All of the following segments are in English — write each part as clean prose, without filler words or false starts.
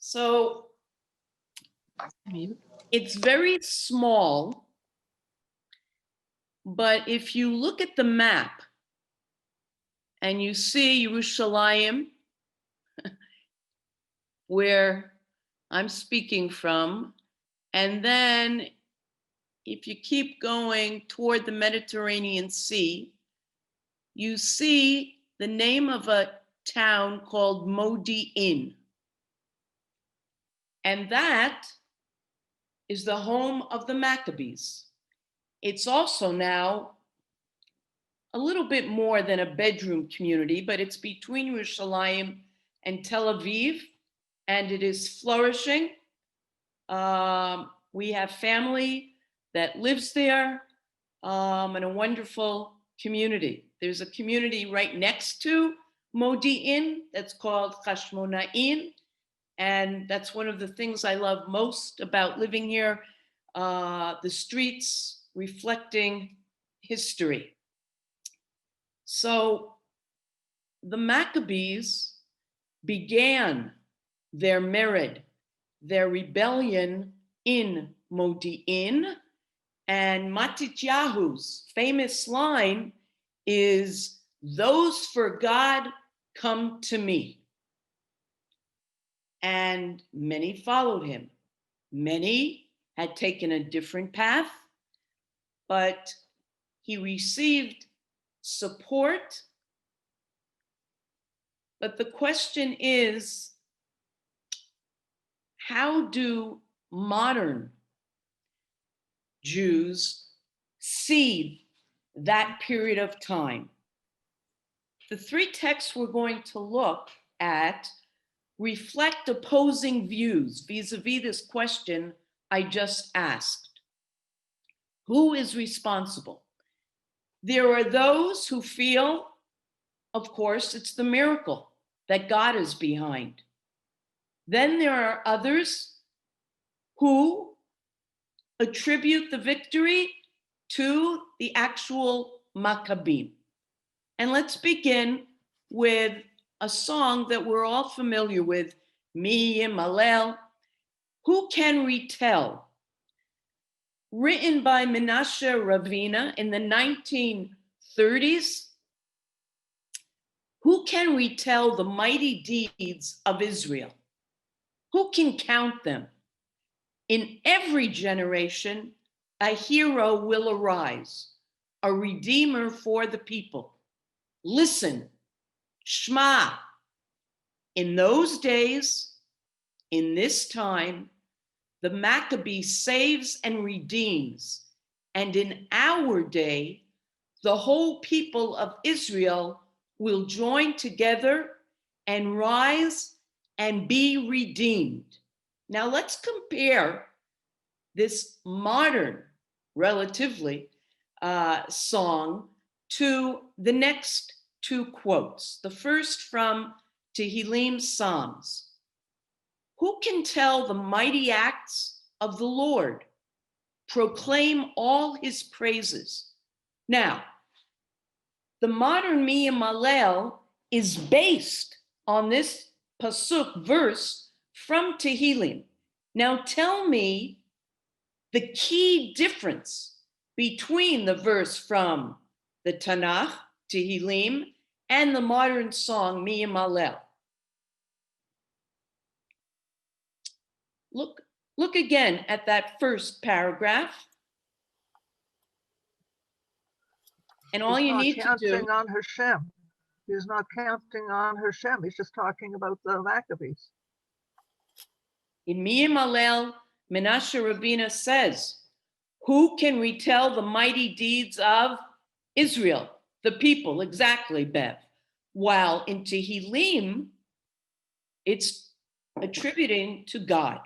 So it's very small, but if you look at the map and you see Yerushalayim, where I'm speaking from, and then if you keep going toward the Mediterranean Sea, you see the name of a town called Modi'in. And that is the home of the Maccabees. It's also now a little bit more than a bedroom community, but it's between Yerushalayim and Tel Aviv, and it is flourishing. We have family that lives there, and a wonderful community. There's a community right next to Modi'in that's called Hashmonaim, and that's one of the things I love most about living here, the streets reflecting history. So the Maccabees began their mered, their rebellion in Modi'in, and Matityahu's famous line is, "Those for God come to me." And many followed him. Many had taken a different path, but he received support. But the question is, how do modern Jews see that period of time? The three texts we're going to look at reflect opposing views vis-a-vis this question I just asked. Who is responsible? There are those who feel, of course, it's the miracle that God is behind. Then there are others who attribute the victory to the actual Maccabees. And let's begin with a song that we're all familiar with, Mi Yimalel, Who Can Retell? Written by Menashe Ravina in the 1930s. Who can retell the mighty deeds of Israel? Who can count them? In every generation, a hero will arise, a redeemer for the people. Listen, Shema. In those days, in this time, the Maccabee saves and redeems. And in our day, the whole people of Israel will join together and rise and be redeemed. Now let's compare this modern, relatively, song to the next two quotes. The first from Tehillim Psalms. Who can tell the mighty acts of the Lord? Proclaim all his praises. Now, the modern Mi Yimalel is based on this pasuk verse from Tehillim. Now tell me the key difference between the verse from the Tanakh, Tehillim, and the modern song Mi Yimalel. Look again at that first paragraph. And all you need to do. He's not counting on Hashem. He's not counting on Hashem. He's just talking about the Maccabees. In Mi Yimalel, Menashe Ravina says, who can retell the mighty deeds of Israel, the people? Exactly, Bev. While in Tehillim, it's attributing to God.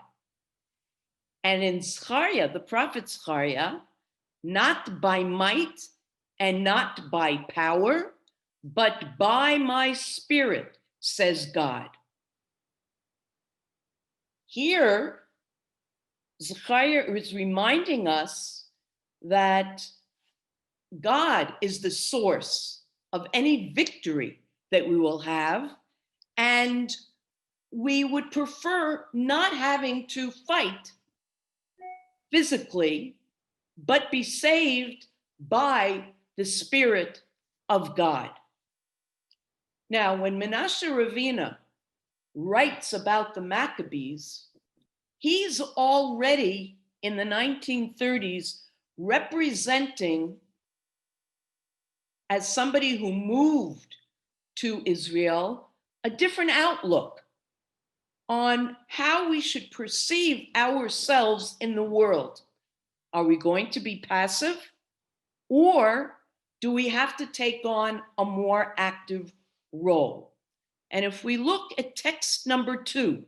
And in Zechariah, the prophet Zechariah, not by might and not by power, but by my spirit, says God. Here, Zechariah is reminding us that God is the source of any victory that we will have, and we would prefer not having to fight physically, but be saved by the Spirit of God. Now, when Menashe Ravina writes about the Maccabees, he's already in the 1930s representing, as somebody who moved to Israel, a different outlook on how we should perceive ourselves in the world. Are we going to be passive, or do we have to take on a more active role? And if we look at text number 2,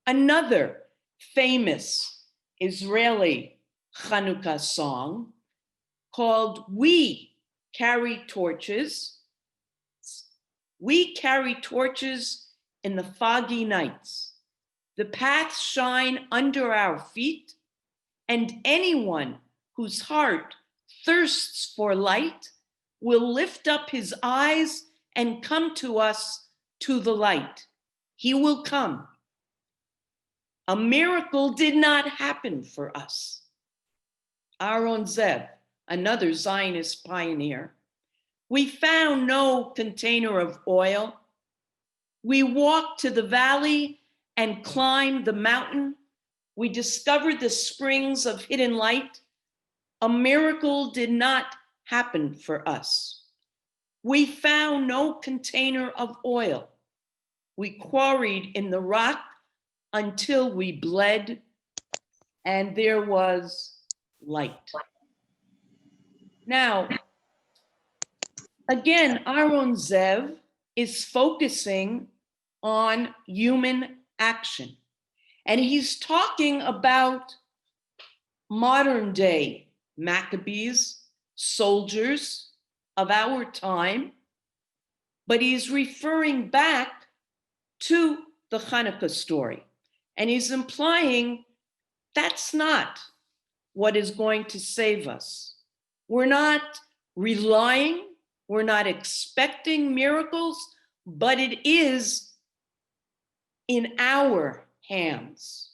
another famous Israeli Chanukah song called We Carry Torches. We carry torches in the foggy nights. The paths shine under our feet, and anyone whose heart thirsts for light will lift up his eyes and come to us to the light. He will come. A miracle did not happen for us. Aaron Zev, another Zionist pioneer, we found no container of oil. We walked to the valley and climbed the mountain. We discovered the springs of hidden light. A miracle did not happen for us. We found no container of oil. We quarried in the rock until we bled, and there was light. Now, again, Aaron Zev is focusing on human action. And he's talking about modern day Maccabees, soldiers of our time, but he's referring back to the Hanukkah story. And he's implying that's not what is going to save us. We're not relying, we're not expecting miracles, but it is in our hands.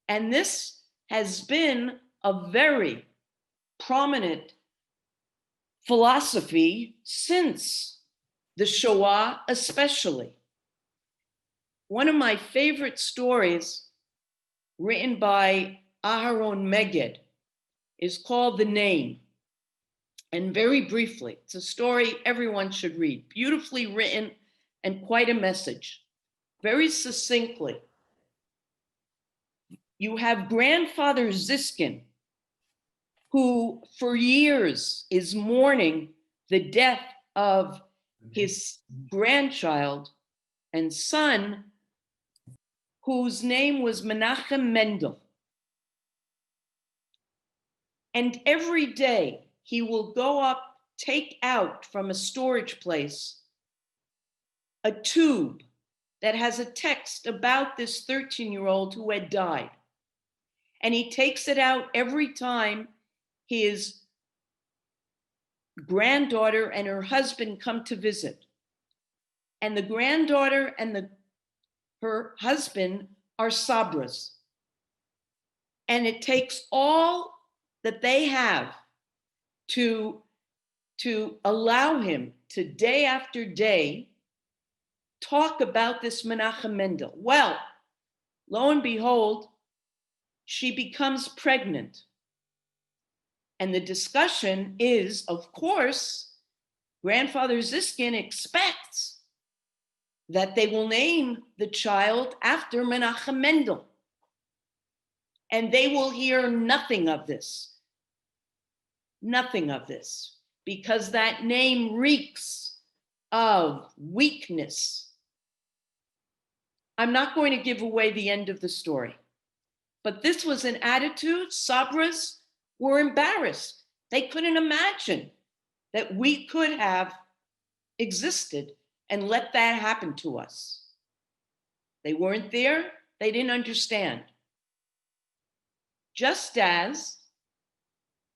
And this has been a very prominent philosophy since the Shoah, especially. One of my favorite stories, written by Aharon Meged, is called The Name. And very briefly, it's a story everyone should read, beautifully written and quite a message. Very succinctly, you have grandfather Ziskin, who for years is mourning the death of his grandchild and son, whose name was Menachem Mendel. And every day he will go up, take out from a storage place a tube that has a text about this 13-year-old who had died. And he takes it out every time his granddaughter and her husband come to visit. And the granddaughter and her husband are sabras. And it takes all that they have to allow him to day after day talk about this Menachem Mendel. Well, lo and behold, she becomes pregnant. And the discussion is, of course, grandfather Ziskin expects that they will name the child after Menachem Mendel. And they will hear nothing of this. Nothing of this. Because that name reeks of weakness. I'm not going to give away the end of the story. But this was an attitude. Sabras were embarrassed. They couldn't imagine that we could have existed and let that happen to us. They weren't there. They didn't understand. Just as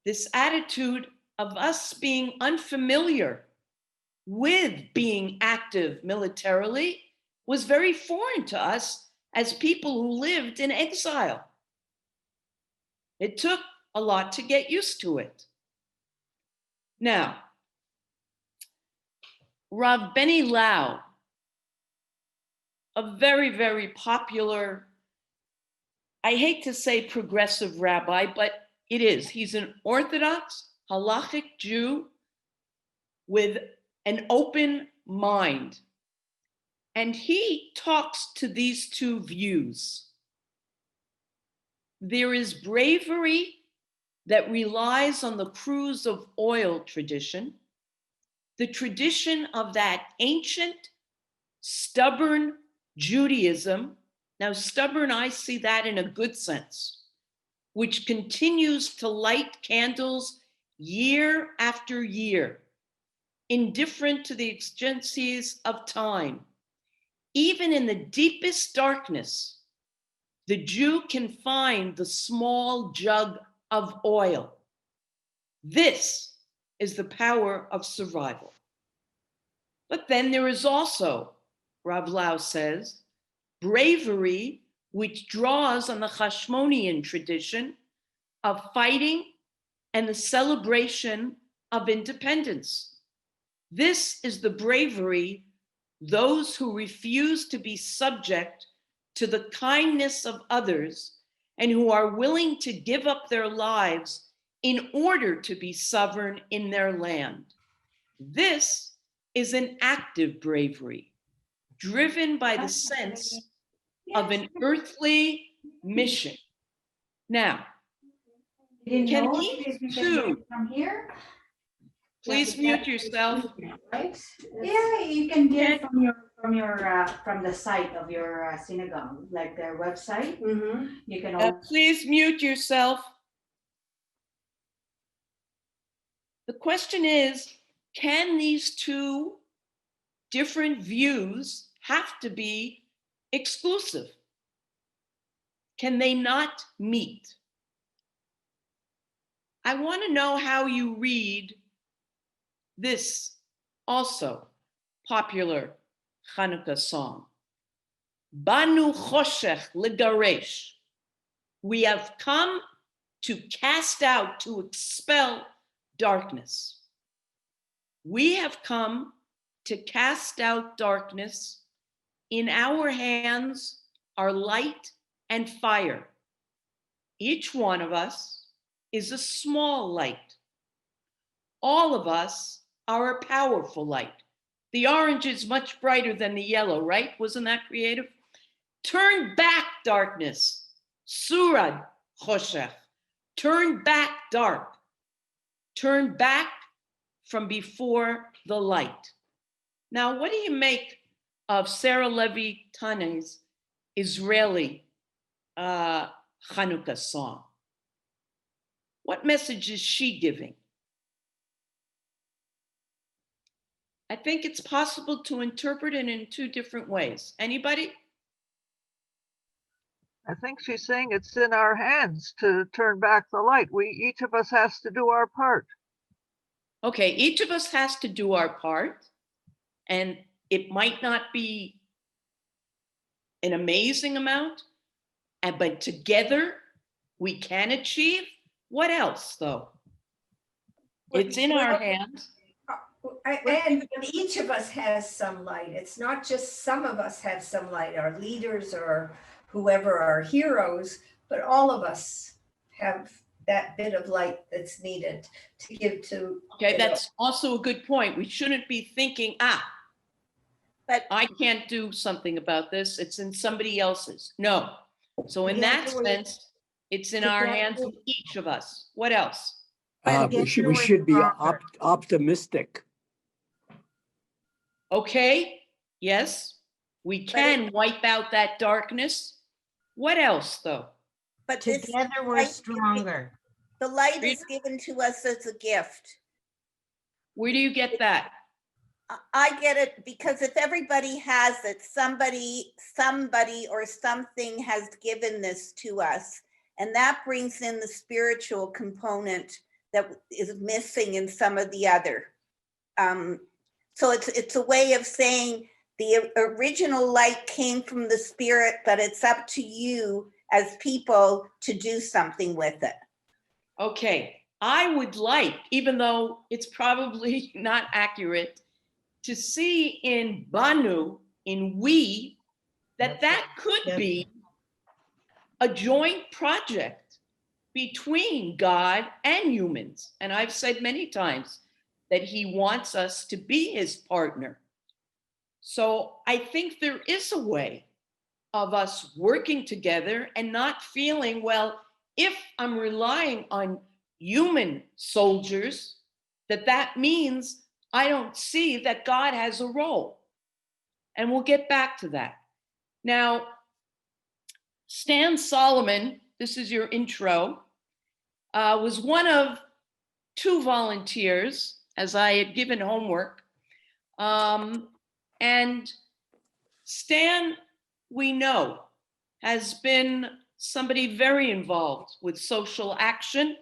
this attitude of us being unfamiliar with being active militarily was very foreign to us as people who lived in exile. It took a lot to get used to it. Now, Rav Benny Lau, a very, very popular, I hate to say progressive rabbi, but it is. He's an Orthodox halachic Jew with an open mind. And he talks to these two views. There is bravery that relies on the cruse of oil tradition, the tradition of that ancient, stubborn Judaism. Now, stubborn, I see that in a good sense, which continues to light candles year after year, indifferent to the exigencies of time. Even in the deepest darkness, the Jew can find the small jug of oil. This is the power of survival. But then there is also, Rav Lau says, bravery which draws on the Hashmonean tradition of fighting and the celebration of independence. This is the bravery those who refuse to be subject to the kindness of others and who are willing to give up their lives in order to be sovereign in their land. This is an active bravery, driven by the sense of an earthly mission. Now, can these two, please mute yourself. Right? Yeah, you can get it from the site of your synagogue, like their website. You can also Please mute yourself. The question is, can these two different views have to be exclusive? Can they not meet? I want to know how you read this also popular Hanukkah song. Banu choshech legaresh. We have come to cast out, to expel darkness. We have come to cast out darkness. In our hands are light and fire. Each one of us is a small light. All of us are a powerful light. The orange is much brighter than the yellow, right? Wasn't that creative? Turn back darkness. Surad choshech. Turn back dark. Turn back from before the light. Now, what do you make of Sarah Levi Taneh's Israeli Hanukkah song? What message is she giving? I think it's possible to interpret it in two different ways. Anybody? I think she's saying it's in our hands to turn back the light. Each of us has to do our part. Okay, each of us has to do our part, and it might not be an amazing amount, but together we can achieve. What else, though? It's in our hands. And each of us has some light. It's not just some of us have some light, our leaders or whoever are heroes, but all of us have that bit of light that's needed to give to. Okay, that's also a good point. We shouldn't be thinking, but I can't do something about this. It's in somebody else's. No. So in that sense, it's in our hands, each of us. What else? We should be optimistic. Okay, yes, we can wipe out that darkness. What else, though? But together we're stronger. The light is given to us as a gift. Where do you get that? I get it because if everybody has it, somebody or something has given this to us, and that brings in the spiritual component that is missing in some of the other. So it's a way of saying The original light came from the Spirit, but it's up to you as people to do something with it. Okay, I would like, even though it's probably not accurate, to see in Banu, in we, that could be a joint project between God and humans. And I've said many times that he wants us to be his partner. So I think there is a way of us working together and not feeling, well, if I'm relying on human soldiers, that means I don't see that God has a role. And we'll get back to that. Now, Stan Solomon, this is your intro, was one of 2 volunteers, as I had given homework. And Stan, we know, has been somebody very involved with social action,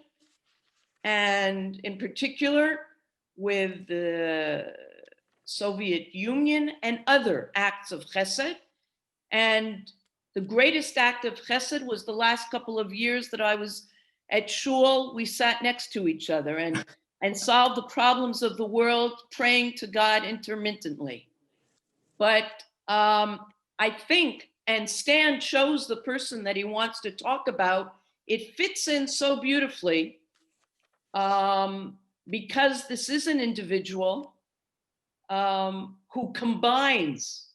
and in particular with the Soviet Union and other acts of chesed. And the greatest act of chesed was the last couple of years that I was at shul. We sat next to each other and solved the problems of the world, praying to God intermittently. But I think, and Stan chose the person that he wants to talk about, it fits in so beautifully because this is an individual who combines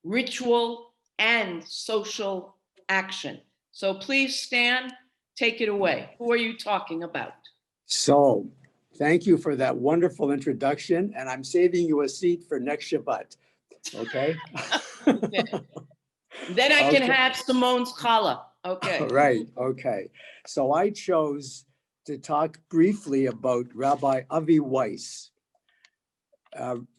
ritual and social action. So please, Stan, take it away. Who are you talking about? So thank you for that wonderful introduction. And I'm saving you a seat for next Shabbat. Okay. Okay. Then I can Okay. have Simone's challah. Okay. Right. Okay. So I chose to talk briefly about Rabbi Avi Weiss.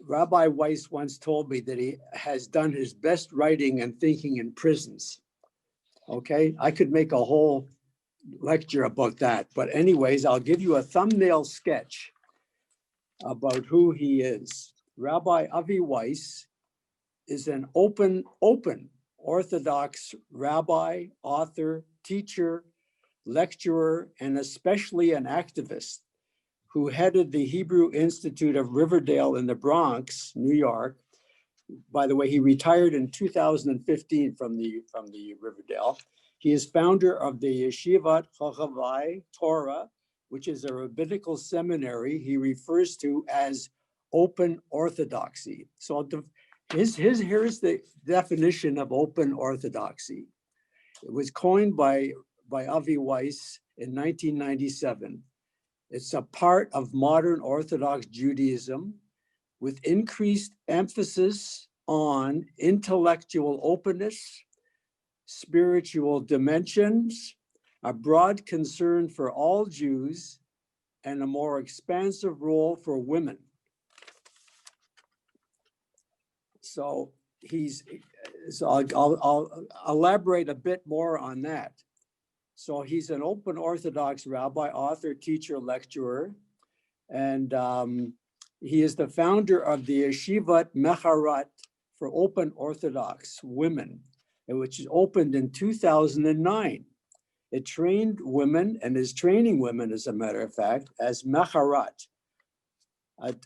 Rabbi Weiss once told me that he has done his best writing and thinking in prisons. Okay. I could make a whole lecture about that. But anyways, I'll give you a thumbnail sketch about who he is. Rabbi Avi Weiss is an open Orthodox rabbi, author, teacher, lecturer, and especially an activist who headed the Hebrew Institute of Riverdale in the Bronx, New York. By the way, he retired in 2015 from the Riverdale. He is founder of the Yeshivat Chachavai Torah, which is a rabbinical seminary he refers to as open orthodoxy. So here's the definition of open orthodoxy. It was coined by Avi Weiss in 1997. It's a part of modern Orthodox Judaism with increased emphasis on intellectual openness, spiritual dimensions, a broad concern for all Jews, and a more expansive role for women. So I'll elaborate a bit more on that. So he's an open Orthodox rabbi, author, teacher, lecturer, and he is the founder of the Yeshivat Mecharat for Open Orthodox Women, which is opened in 2009. It trained women and is training women, as a matter of fact, as Mecharat,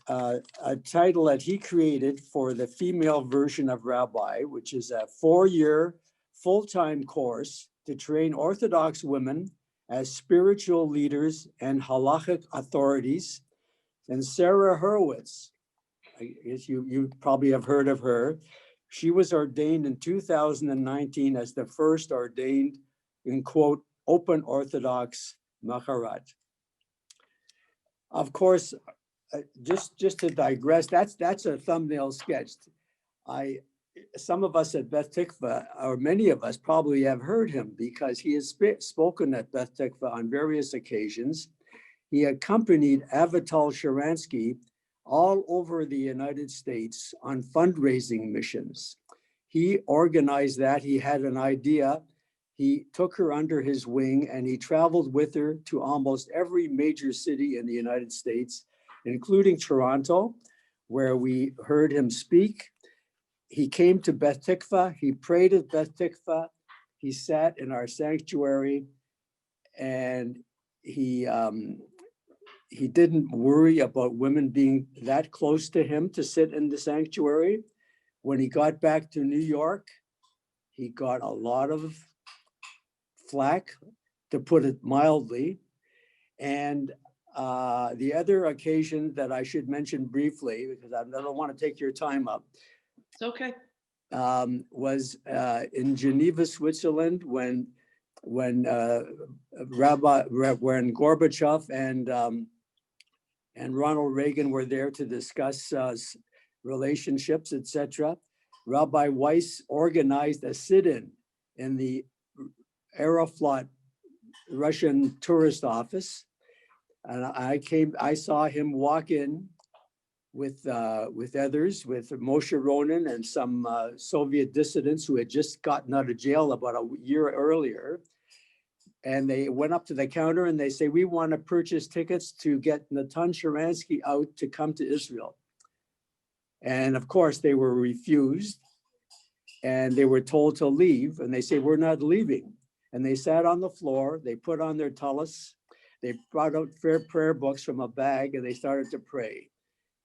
a title that he created for the female version of rabbi, which is a 4-year full-time course to train Orthodox women as spiritual leaders and halachic authorities. And Sarah Hurwitz, I guess you probably have heard of her. She was ordained in 2019 as the first ordained, in quote, open Orthodox Macharat. Of course, just to digress, that's a thumbnail sketch. Some of us at Beth Tikva, or many of us probably have heard him because he has spoken at Beth Tikva on various occasions. He accompanied Avital Sharansky all over the United States on fundraising missions. He organized that. He had an idea. He took her under his wing and he traveled with her to almost every major city in the United States, including Toronto, where we heard him speak. he came to Beth Tikva, he prayed at Beth Tikva, he sat in our sanctuary, and he didn't worry about women being that close to him to sit in the sanctuary. When he got back to New York, he got a lot of flack, to put it mildly. And the other occasion that I should mention briefly, because I don't want to take your time up, It's okay. was in Geneva, Switzerland, when Gorbachev and Ronald Reagan were there to discuss relationships, etc. Rabbi Weiss organized a sit-in in the Aeroflot Russian tourist office, and I saw him walk in with others, with Moshe Ronen and some Soviet dissidents who had just gotten out of jail about a year earlier. And they went up to the counter and they say, "We want to purchase tickets to get Natan Sharansky out to come to Israel." And of course, they were refused, and they were told to leave. And they say, "We're not leaving." And they sat on the floor, they put on their tallis, they brought out prayer books from a bag, and they started to pray.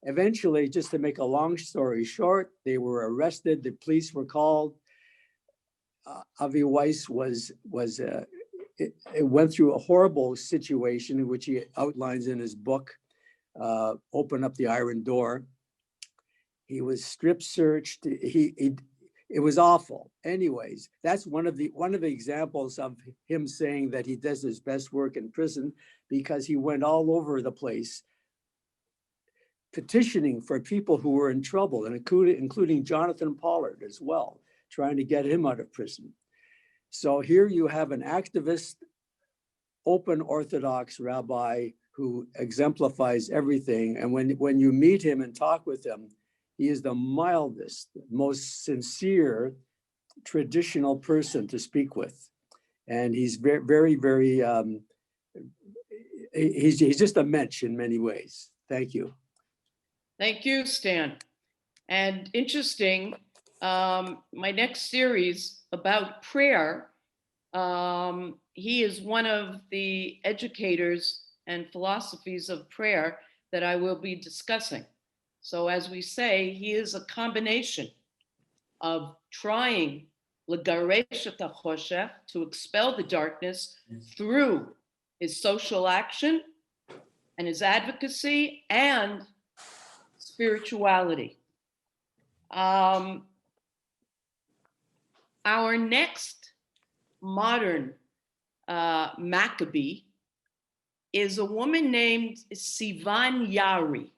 Eventually, just to make a long story short, they were arrested, the police were called. Avi Weiss it went through a horrible situation, which he outlines in his book, Open Up the Iron Door. He was strip searched. It was awful. Anyways, that's one of the examples of him saying that he does his best work in prison, because he went all over the place petitioning for people who were in trouble, and including Jonathan Pollard as well, trying to get him out of prison. So here you have an activist, open Orthodox rabbi who exemplifies everything. And when you meet him and talk with him, he is the mildest, most sincere, traditional person to speak with. And he's very, very, he's just a mensch in many ways. Thank you. Thank you, Stan. And interesting, my next series about prayer, he is one of the educators and philosophies of prayer that I will be discussing. So as we say, he is a combination of trying legaresh et hachoshech, to expel the darkness through his social action and his advocacy and spirituality. Our next modern Maccabee is a woman named Sivan Yari.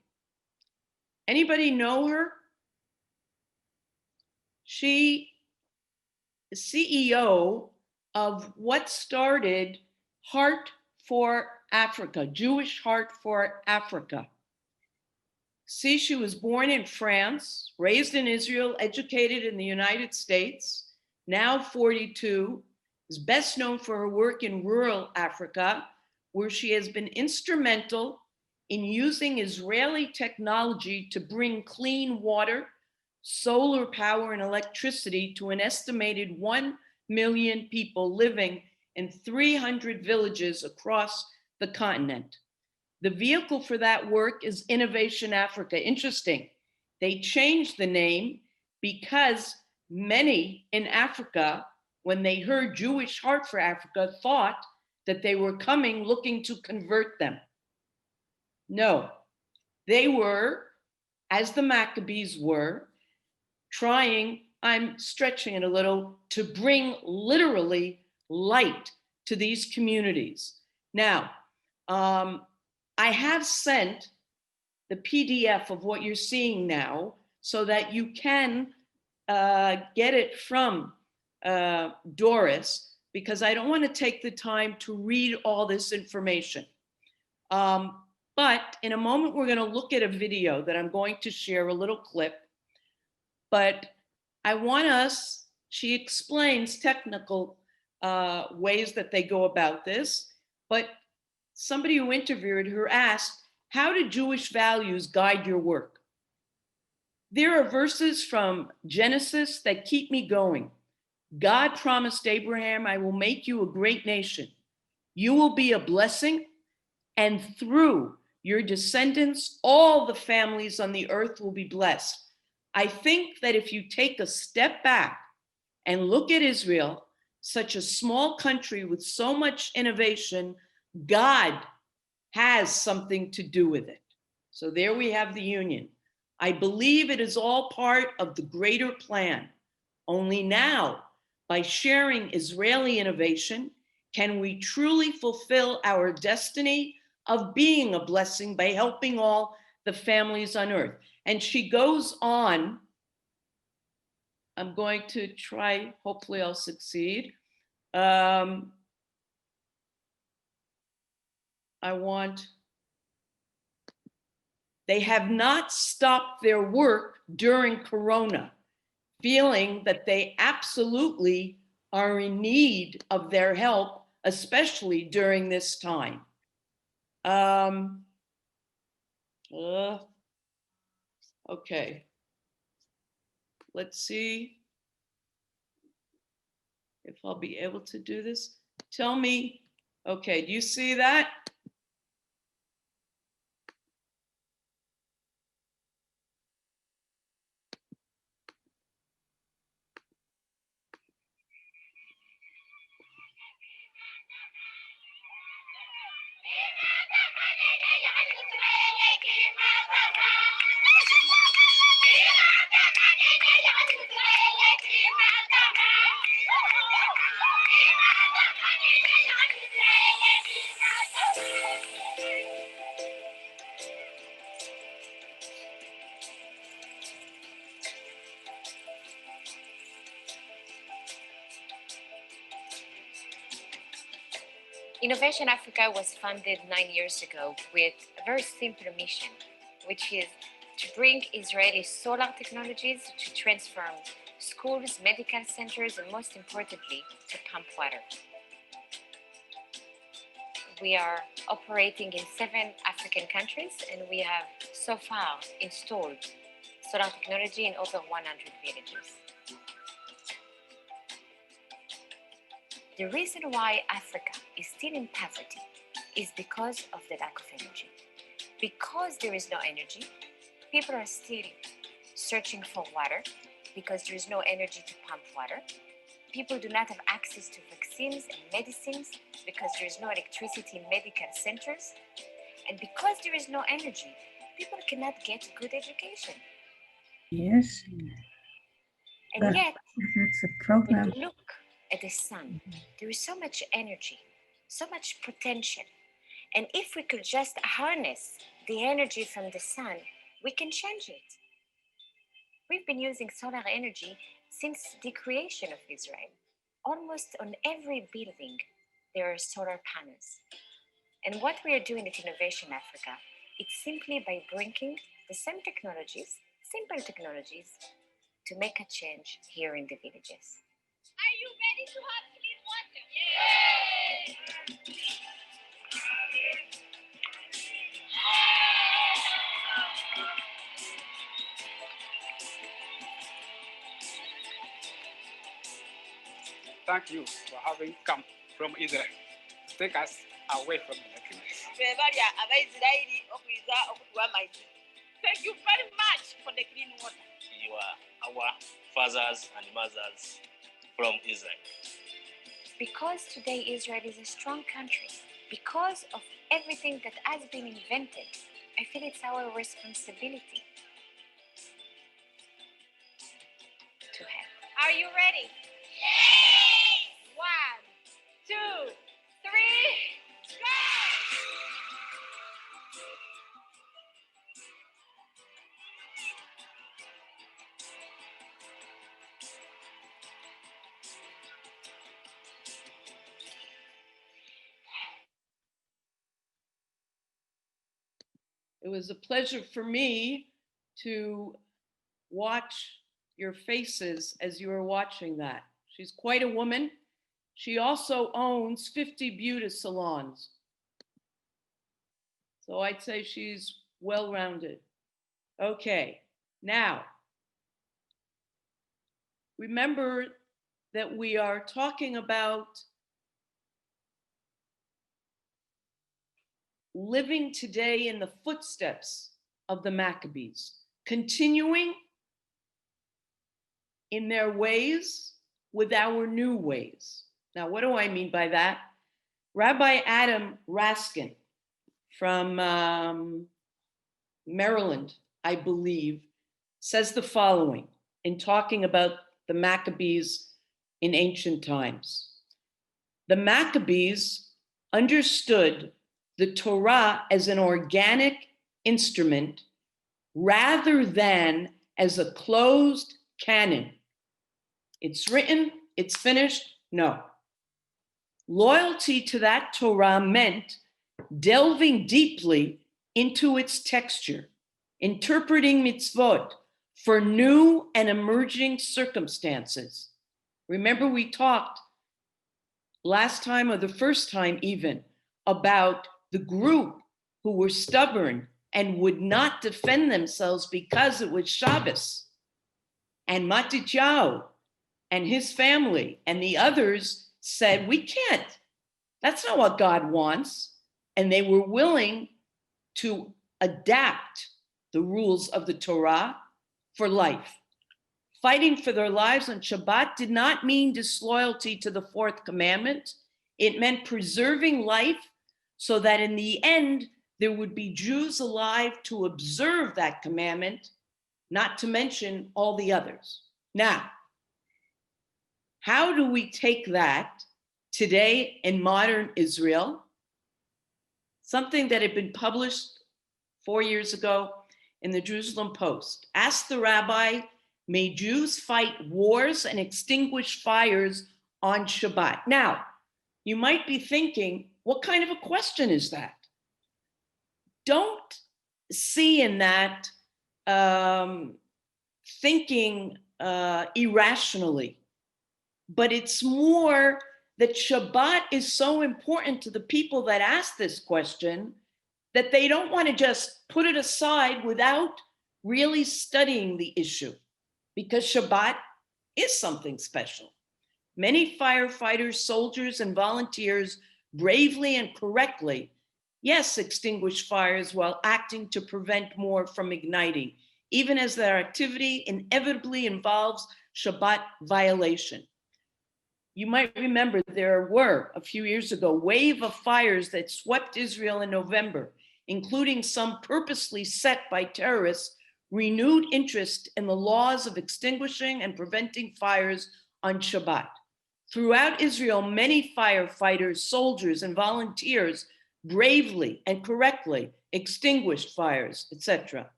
Anybody know her? She is CEO of what started Heart for Africa, Jewish Heart for Africa. See, she was born in France, raised in Israel, educated in the United States, now 42, is best known for her work in rural Africa, where she has been instrumental in using Israeli technology to bring clean water, solar power, and electricity to an estimated 1 million people living in 300 villages across the continent. The vehicle for that work is Innovation Africa. Interesting. They changed the name because many in Africa, when they heard Jewish Heart for Africa, thought that they were coming looking to convert them. No, they were, as the Maccabees were, trying, I'm stretching it a little, to bring literally light to these communities. Now, I have sent the PDF of what you're seeing now so that you can get it from Doris, because I don't want to take the time to read all this information. But in a moment, we're going to look at a video that I'm going to share, a little clip. But I want us, she explains technical ways that they go about this, but somebody who interviewed her asked, how do Jewish values guide your work? There are verses from Genesis that keep me going. God promised Abraham, I will make you a great nation. You will be a blessing, and through your descendants, all the families on the earth will be blessed. I think that if you take a step back and look at Israel, such a small country with so much innovation, God has something to do with it. So there we have the union. I believe it is all part of the greater plan. Only now, by sharing Israeli innovation, can we truly fulfill our destiny of being a blessing by helping all the families on earth. And she goes on. I'm going to try, hopefully I'll succeed. I want, they have not stopped their work during Corona, feeling that they absolutely are in need of their help, especially during this time. Okay, let's see if I'll be able to do this. Tell me, okay, do you see that? Innovation Africa was funded 9 years ago with a very simple mission, which is to bring Israeli solar technologies to transform schools, medical centers, and most importantly, to pump water. We are operating in 7 African countries, and we have so far installed solar technology in over 100 villages. The reason why Africa is still in poverty is because of the lack of energy. Because there is no energy, people are still searching for water because there is no energy to pump water. People do not have access to vaccines and medicines because there is no electricity in medical centers. And because there is no energy, people cannot get good education. Yes, And yet, that's a when problem. you look at the sun, there is so much energy, so much potential. And if we could just harness the energy from the sun, we can change it. We've been using solar energy since the creation of Israel. Almost on every building, there are solar panels. And what we are doing at Innovation Africa, it's simply by bringing the same technologies, simple technologies, to make a change here in the villages. Are you ready to have clean water? Yay! Thank you for having come from Israel to take us away from the nakedness. Thank you very much for the clean water. You are our fathers and mothers from Israel. Because today Israel is a strong country, because of everything that has been invented, I feel it's our responsibility to help. Are you ready? Yes! 1, 2, 3, go! It was a pleasure for me to watch your faces as you were watching that. She's quite a woman. She also owns 50 beauty salons. So I'd say she's well-rounded. Okay, now remember that we are talking about living today in the footsteps of the Maccabees, continuing in their ways with our new ways. Now, what do I mean by that? Rabbi Adam Raskin from Maryland, I believe, says the following in talking about the Maccabees in ancient times. The Maccabees understood the Torah as an organic instrument rather than as a closed canon. It's written, it's finished. No. Loyalty to that Torah meant delving deeply into its texture, interpreting mitzvot for new and emerging circumstances. Remember, we talked last time, or the first time even, about the group who were stubborn and would not defend themselves because it was Shabbos. And Matityahu and his family and the others said, we can't. That's not what God wants. And they were willing to adapt the rules of the Torah for life. Fighting for their lives on Shabbat did not mean disloyalty to the fourth commandment. It meant preserving life so that in the end, there would be Jews alive to observe that commandment, not to mention all the others. Now, how do we take that today in modern Israel? Something that had been published 4 years ago in the Jerusalem Post. Ask the rabbi, may Jews fight wars and extinguish fires on Shabbat? Now, you might be thinking, what kind of a question is that? Don't see in that thinking irrationally, but it's more that Shabbat is so important to the people that ask this question that they don't want to just put it aside without really studying the issue, because Shabbat is something special. Many firefighters, soldiers, and volunteers bravely and correctly, yes, extinguish fires while acting to prevent more from igniting, even as their activity inevitably involves Shabbat violation. You might remember there were, a few years ago, a wave of fires that swept Israel in November, including some purposely set by terrorists, renewed interest in the laws of extinguishing and preventing fires on Shabbat. Throughout Israel, many firefighters, soldiers, and volunteers bravely and correctly extinguished fires, etc.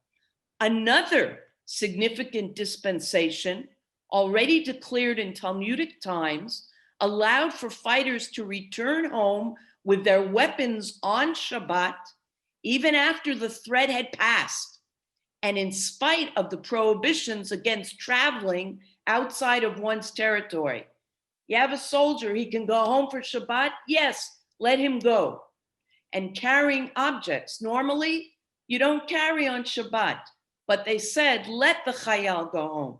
Another significant dispensation, already declared in Talmudic times, allowed for fighters to return home with their weapons on Shabbat, even after the threat had passed, and in spite of the prohibitions against traveling outside of one's territory. You have a soldier, he can go home for Shabbat? Yes, let him go. And carrying objects, normally you don't carry on Shabbat, but they said, let the chayal go home.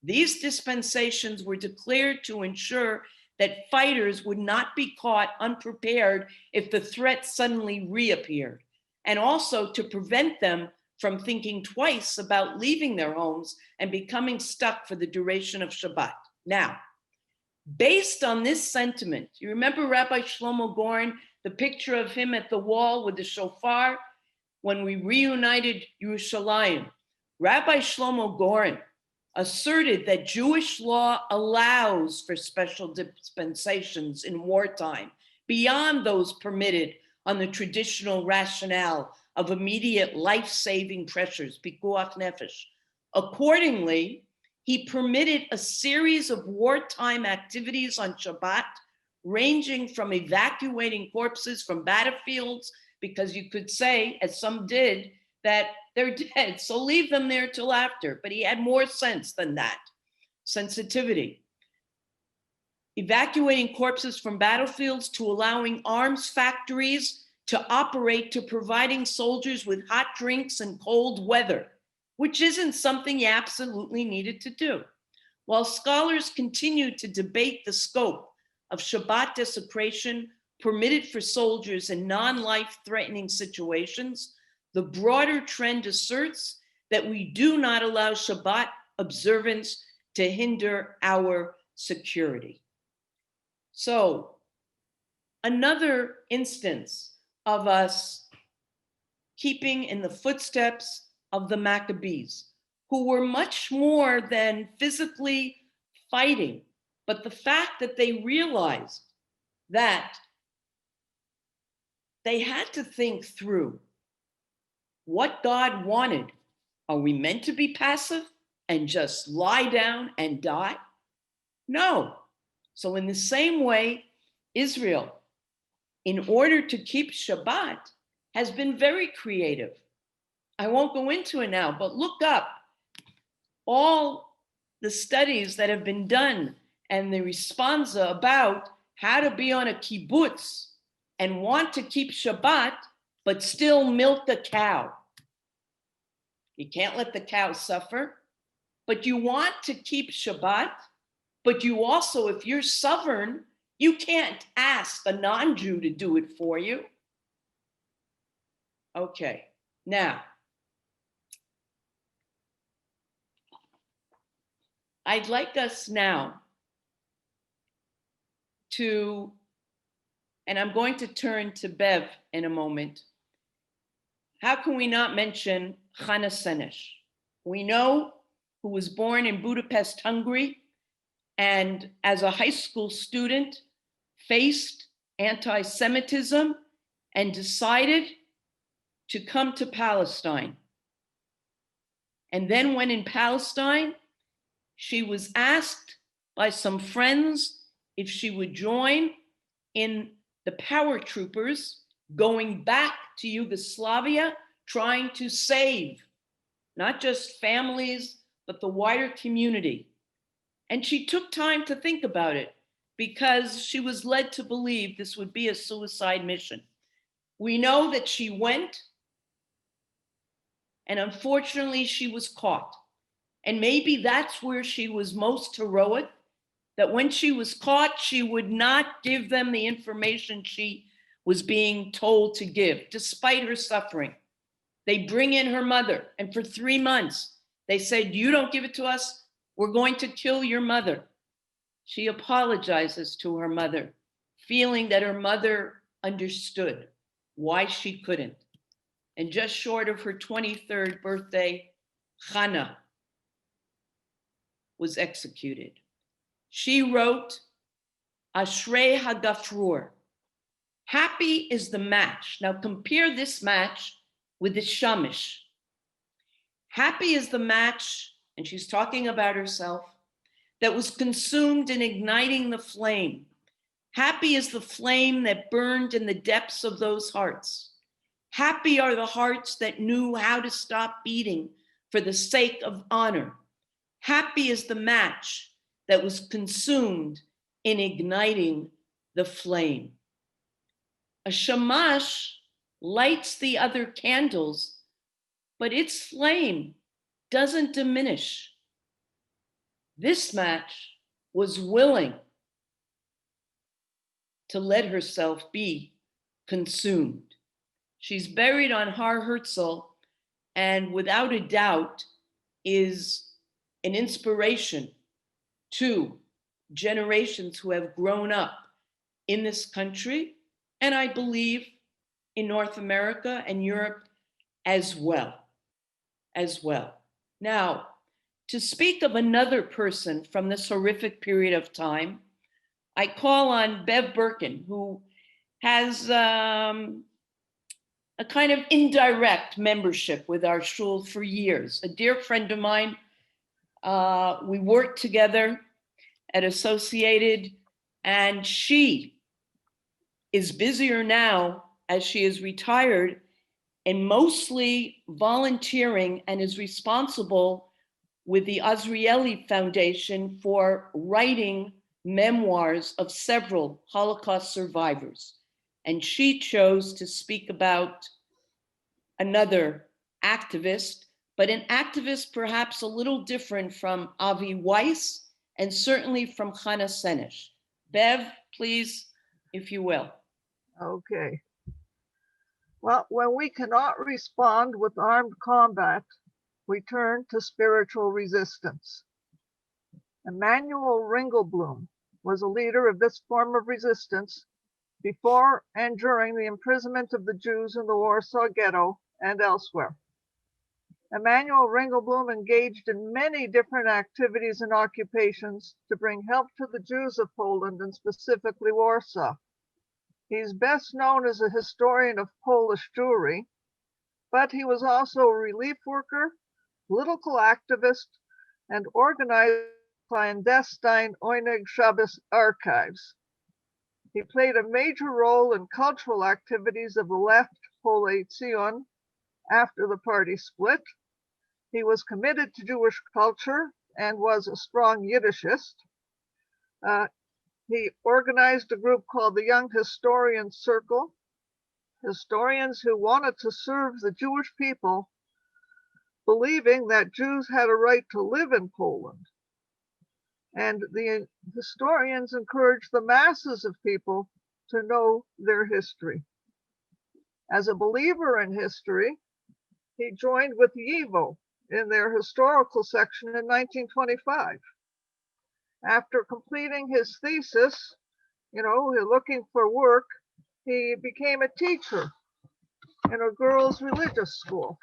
These dispensations were declared to ensure that fighters would not be caught unprepared if the threat suddenly reappeared, and also to prevent them from thinking twice about leaving their homes and becoming stuck for the duration of Shabbat. Now, based on this sentiment, you remember Rabbi Shlomo Goren, the picture of him at the wall with the shofar when we reunited Yerushalayim. Rabbi Shlomo Goren asserted that Jewish law allows for special dispensations in wartime beyond those permitted on the traditional rationale of immediate life-saving pressures, pikuach nefesh. Accordingly, he permitted a series of wartime activities on Shabbat, ranging from evacuating corpses from battlefields, because you could say, as some did, that they're dead, so leave them there till after. But he had more sense than that, sensitivity. Evacuating corpses from battlefields to allowing arms factories to operate, to providing soldiers with hot drinks and cold weather, which isn't something you absolutely needed to do. While scholars continue to debate the scope of Shabbat desecration permitted for soldiers in non-life-threatening situations, the broader trend asserts that we do not allow Shabbat observance to hinder our security. So, another instance of us keeping in the footsteps of the Maccabees, who were much more than physically fighting, but the fact that they realized that they had to think through what God wanted. Are we meant to be passive and just lie down and die? No. So in the same way, Israel, in order to keep Shabbat, has been very creative. I won't go into it now, but look up all the studies that have been done and the responsa about how to be on a kibbutz and want to keep Shabbat, but still milk the cow. You can't let the cow suffer, but you want to keep Shabbat, but you also, if you're sovereign, you can't ask a non-Jew to do it for you. Okay, now, I'd like us now to, and I'm going to turn to Bev in a moment. How can we not mention Chana Senesh? We know who was born in Budapest, Hungary, and as a high school student, faced anti-Semitism and decided to come to Palestine. And then when in Palestine, she was asked by some friends if she would join in the paratroopers going back to Yugoslavia, trying to save not just families, but the wider community. And she took time to think about it because she was led to believe this would be a suicide mission. We know that she went, and unfortunately she was caught. And maybe that's where she was most heroic, that when she was caught, she would not give them the information she was being told to give, despite her suffering. They bring in her mother, and for 3 months, they said, you don't give it to us, we're going to kill your mother. She apologizes to her mother, feeling that her mother understood why she couldn't. And just short of her 23rd birthday, Chana was executed. She wrote, Ashrei Hagafrur, happy is the match. Now compare this match with the Shamish. Happy is the match, and she's talking about herself, that was consumed in igniting the flame. Happy is the flame that burned in the depths of those hearts. Happy are the hearts that knew how to stop beating for the sake of honor. Happy is the match that was consumed in igniting the flame. A shamash lights the other candles, but its flame doesn't diminish. This match was willing to let herself be consumed. She's buried on Har Herzl, and without a doubt is an inspiration to generations who have grown up in this country, and I believe in North America and Europe as well. Now, to speak of another person from this horrific period of time, I call on Bev Birkin, who has a kind of indirect membership with our shul for years. A dear friend of mine, we worked together at Associated, and she is busier now as she is retired and mostly volunteering and is responsible with the Azrieli Foundation for writing memoirs of several Holocaust survivors. And she chose to speak about another activist, but an activist perhaps a little different from Avi Weiss and certainly from Chana Senesh. Bev, please, if you will. Okay. Well, when we cannot respond with armed combat, we turn to spiritual resistance. Emanuel Ringelblum was a leader of this form of resistance before and during the imprisonment of the Jews in the Warsaw Ghetto and elsewhere. Emanuel Ringelblum engaged in many different activities and occupations to bring help to the Jews of Poland and specifically Warsaw. He's best known as a historian of Polish Jewry, but he was also a relief worker, political activist, and organizer of clandestine Oyneg Shabbos archives. He played a major role in cultural activities of the left Polei Zion after the party split. He was committed to Jewish culture and was a strong Yiddishist. He organized a group called the Young Historians Circle, historians who wanted to serve the Jewish people, believing that Jews had a right to live in Poland. And the historians encouraged the masses of people to know their history. As a believer in history, he joined with YIVO in their historical section in 1925. After completing his thesis, looking for work, he became a teacher in a girls' religious school,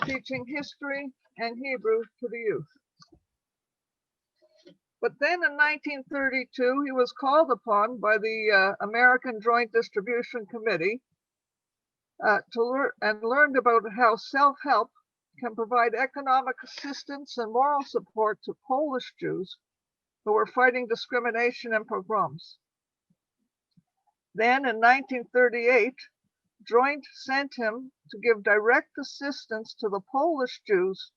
teaching history and Hebrew to the youth. But then in 1932, he was called upon by the American Joint Distribution Committee learned about how self-help can provide economic assistance and moral support to Polish Jews who were fighting discrimination and pogroms. Then in 1938, Joint sent him to give direct assistance to the Polish Jews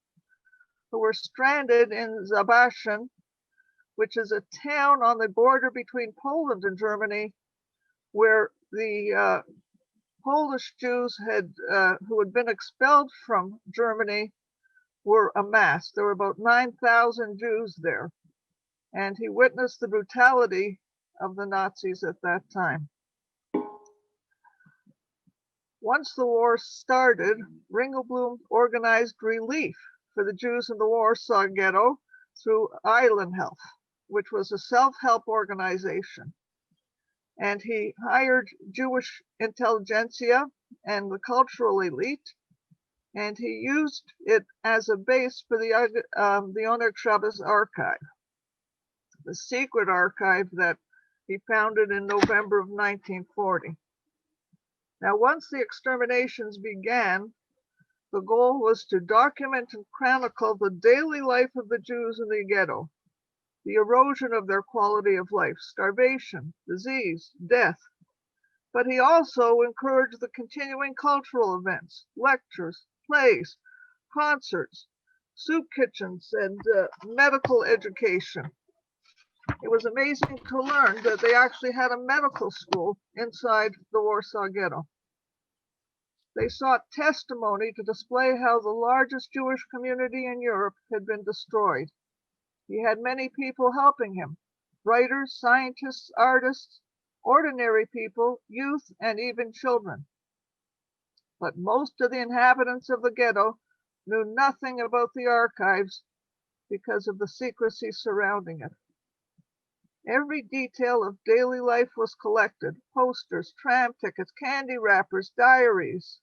who were stranded in Zabaszyn, which is a town on the border between Poland and Germany, where the Polish Jews who had been expelled from Germany were amassed. There were about 9,000 Jews there, and he witnessed the brutality of the Nazis at that time. Once the war started, Ringelblum organized relief for the Jews in the Warsaw Ghetto through Island Health, which was a self-help organization. And he hired Jewish intelligentsia and the cultural elite, and he used it as a base for the Oyneg Shabbos archive, the secret archive that he founded in November of 1940. Now, once the exterminations began, the goal was to document and chronicle the daily life of the Jews in the ghetto, the erosion of their quality of life, starvation, disease, death. But he also encouraged the continuing cultural events, lectures, plays, concerts, soup kitchens, and medical education. It was amazing to learn that they actually had a medical school inside the Warsaw Ghetto. They sought testimony to display how the largest Jewish community in Europe had been destroyed. He had many people helping him, writers, scientists, artists, ordinary people, youth, and even children. But most of the inhabitants of the ghetto knew nothing about the archives because of the secrecy surrounding it. Every detail of daily life was collected: posters, tram tickets, candy wrappers, diaries,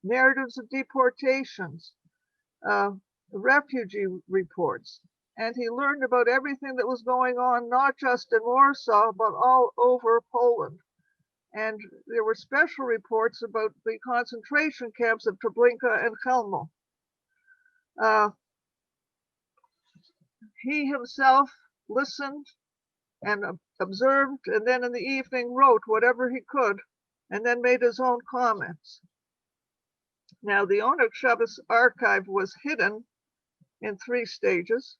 narratives of deportations, refugee reports. And he learned about everything that was going on, not just in Warsaw, but all over Poland. And there were special reports about the concentration camps of Treblinka and Chełmno. He himself listened and observed, and then in the evening wrote whatever he could, and then made his own comments. Now, the Oyneg Shabbos archive was hidden in 3 stages.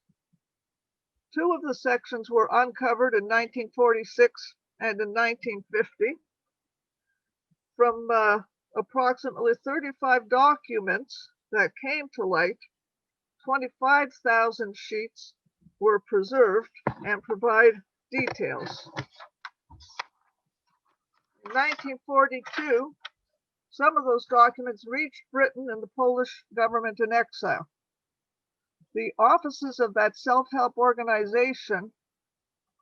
2 of the sections were uncovered in 1946 and in 1950. From approximately 35 documents that came to light, 25,000 sheets were preserved and provide details. In 1942, some of those documents reached Britain and the Polish government in exile. The offices of that self-help organization,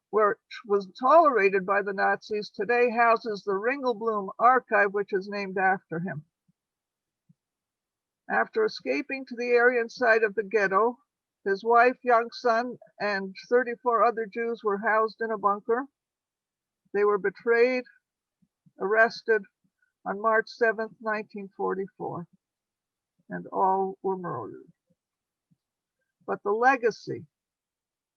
which was tolerated by the Nazis, today houses the Ringelblum Archive, which is named after him. After escaping to the Aryan side of the ghetto, his wife, young son, and 34 other Jews were housed in a bunker. They were betrayed, arrested on March 7th, 1944, and all were murdered. But the legacy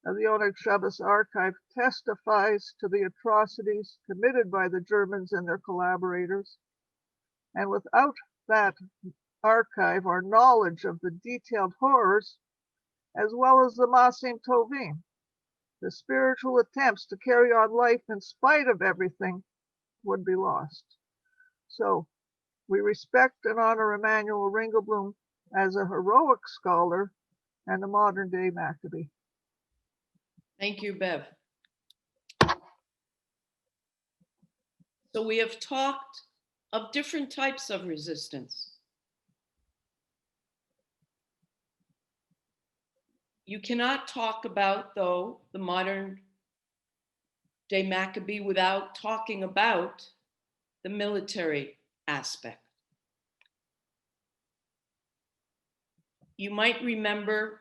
of the Oneg Shabbos Archive testifies to the atrocities committed by the Germans and their collaborators. And without that archive or knowledge of the detailed horrors, as well as the Masim Tovim, the spiritual attempts to carry on life in spite of everything, would be lost. So we respect and honor Emanuel Ringelblum as a heroic scholar and a modern day Maccabee. Thank you, Bev. So we have talked of different types of resistance. You cannot talk about, though, the modern day Maccabee without talking about the military aspect. You might remember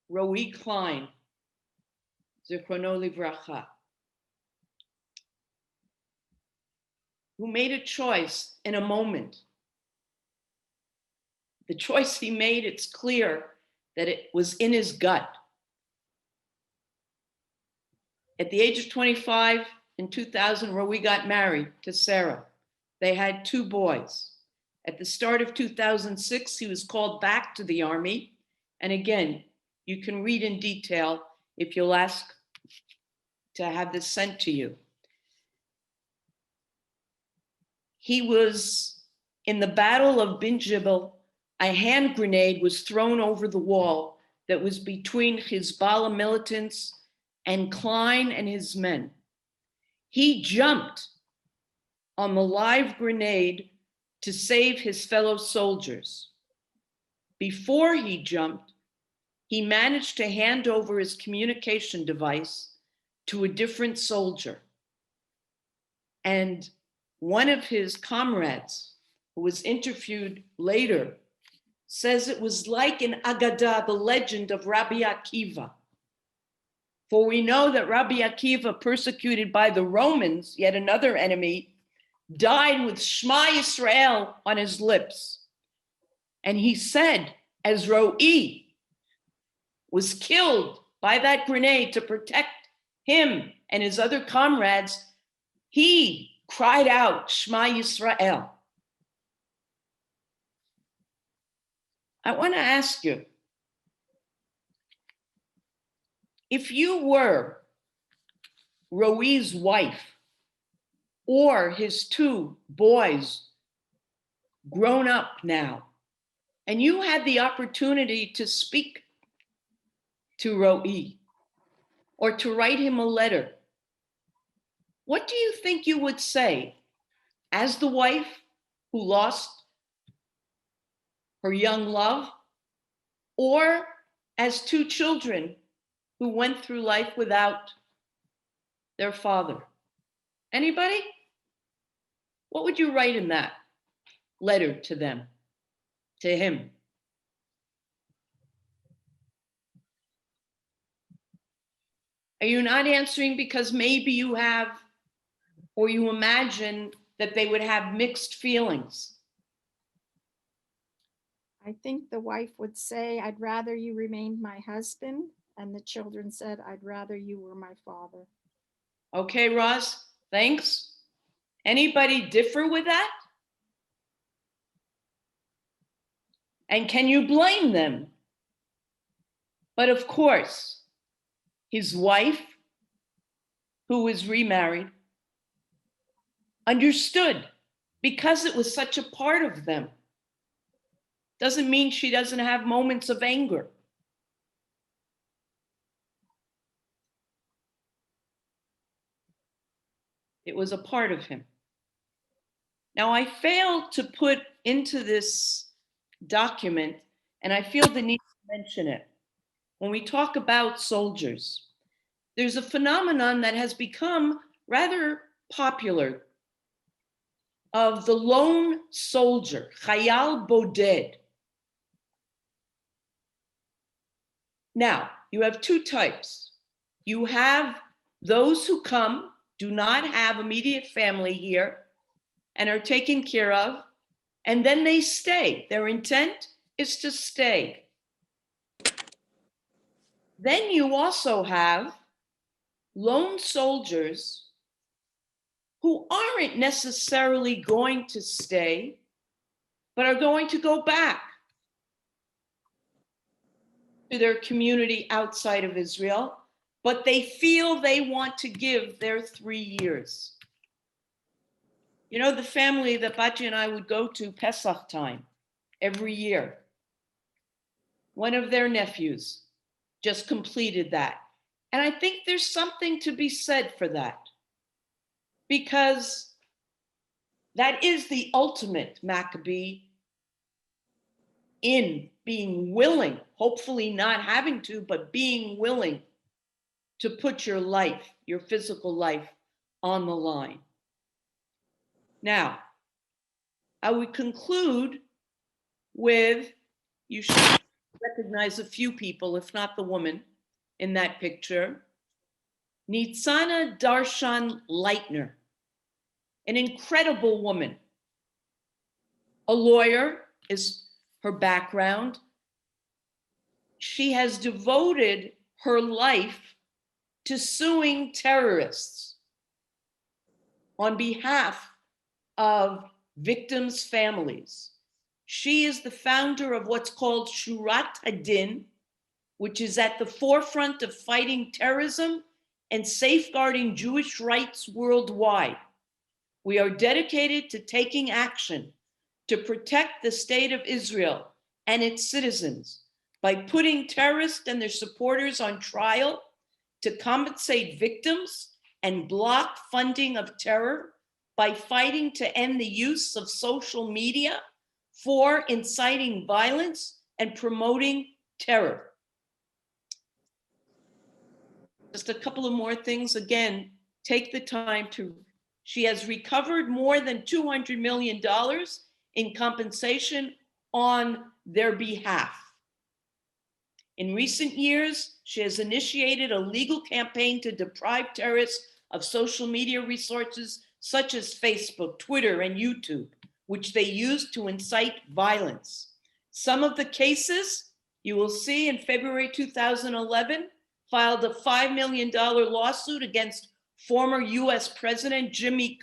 Roe Klein, Zichrono Livracha, who made a choice in a moment. The choice he made, it's clear that it was in his gut. At the age of 25, in 2000, Roe got married to Sarah. They had 2 boys. At the start of 2006, he was called back to the army. And again, you can read in detail if you'll ask to have this sent to you. He was in the Battle of Bin Jibel. A hand grenade was thrown over the wall that was between Hezbollah militants and Klein and his men. He jumped on the live grenade to save his fellow soldiers. Before he jumped, he managed to hand over his communication device to a different soldier. And one of his comrades, who was interviewed later, says it was like in Agadah, the legend of Rabbi Akiva. For we know that Rabbi Akiva, persecuted by the Romans, yet another enemy, died with Shema Yisrael on his lips. And he said, as Roe was killed by that grenade to protect him and his other comrades, he cried out, Shema Yisrael. I want to ask you, if you were Roe's wife or his 2 boys grown up now, and you had the opportunity to speak to Roe or to write him a letter, what do you think you would say as the wife who lost her young love, or as 2 children who went through life without their father? Anybody? What would you write in that letter to them, to him? Are you not answering because maybe you have, or you imagine that they would have mixed feelings? I think the wife would say, I'd rather you remained my husband. And the children said, I'd rather you were my father. Okay, Roz, thanks. Anybody differ with that? And can you blame them? But of course, his wife, who was remarried, understood because it was such a part of them. Doesn't mean she doesn't have moments of anger. It was a part of him. Now, I failed to put into this document, and I feel the need to mention it. When we talk about soldiers, there's a phenomenon that has become rather popular of the lone soldier, Chayal Boded. Now, you have two types. You have those who come, do not have immediate family here, and are taken care of, and then they stay. Their intent is to stay. Then you also have lone soldiers who aren't necessarily going to stay, but are going to go back to their community outside of Israel, but they feel they want to give their 3 years. You know, the family that Bachi and I would go to Pesach time every year, one of their nephews just completed that. And I think there's something to be said for that, because that is the ultimate Maccabee in being willing, hopefully not having to, but being willing to put your life, your physical life, on the line. Now, I would conclude with, you should recognize a few people, if not the woman in that picture, Nitzana Darshan Leitner, an incredible woman. A lawyer is her background. She has devoted her life to suing terrorists on behalf of victims' families. She is the founder of what's called Shurat Hadin, which is at the forefront of fighting terrorism and safeguarding Jewish rights worldwide. We are dedicated to taking action to protect the state of Israel and its citizens by putting terrorists and their supporters on trial, to compensate victims and block funding of terror, by fighting to end the use of social media for inciting violence and promoting terror. Just a couple of more things. Again, take the time to, she has recovered more than $200 million in compensation on their behalf. In recent years, she has initiated a legal campaign to deprive terrorists of social media resources such as Facebook, Twitter, and YouTube, which they use to incite violence. Some of the cases you will see in February 2011 filed a $5 million lawsuit against former US President Jimmy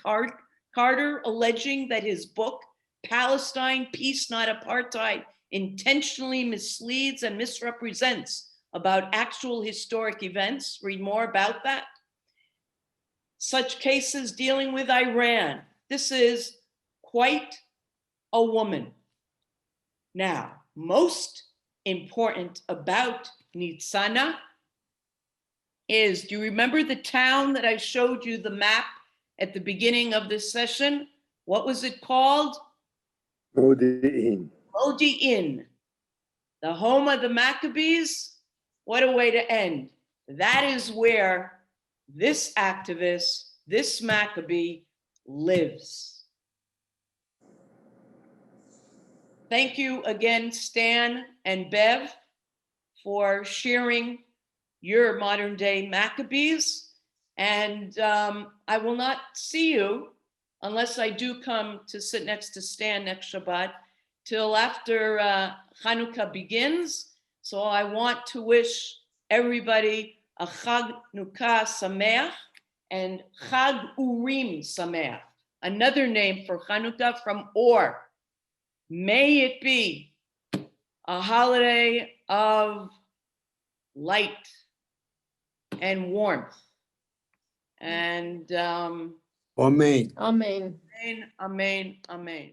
Carter, alleging that his book, Palestine, Peace Not Apartheid, intentionally misleads and misrepresents about actual historic events. Read more about that. Such cases dealing with Iran. This is quite a woman. Now, most important about Nitzana is, do you remember the town that I showed you the map at the beginning of this session? What was it called? Modi'in. Modi'in, the home of the Maccabees. What a way to end. That is where this activist, this Maccabee, lives. Thank you again, Stan and Bev, for sharing your modern day Maccabees. And I will not see you, unless I do come to sit next to Stan next Shabbat, till after Hanukkah begins. So I want to wish everybody a Chag Nukah Sameach and Chag Urim Sameach, another name for Hanukkah from Or. May it be a holiday of light and warmth. And Amen. Amen. amen, amen, amen.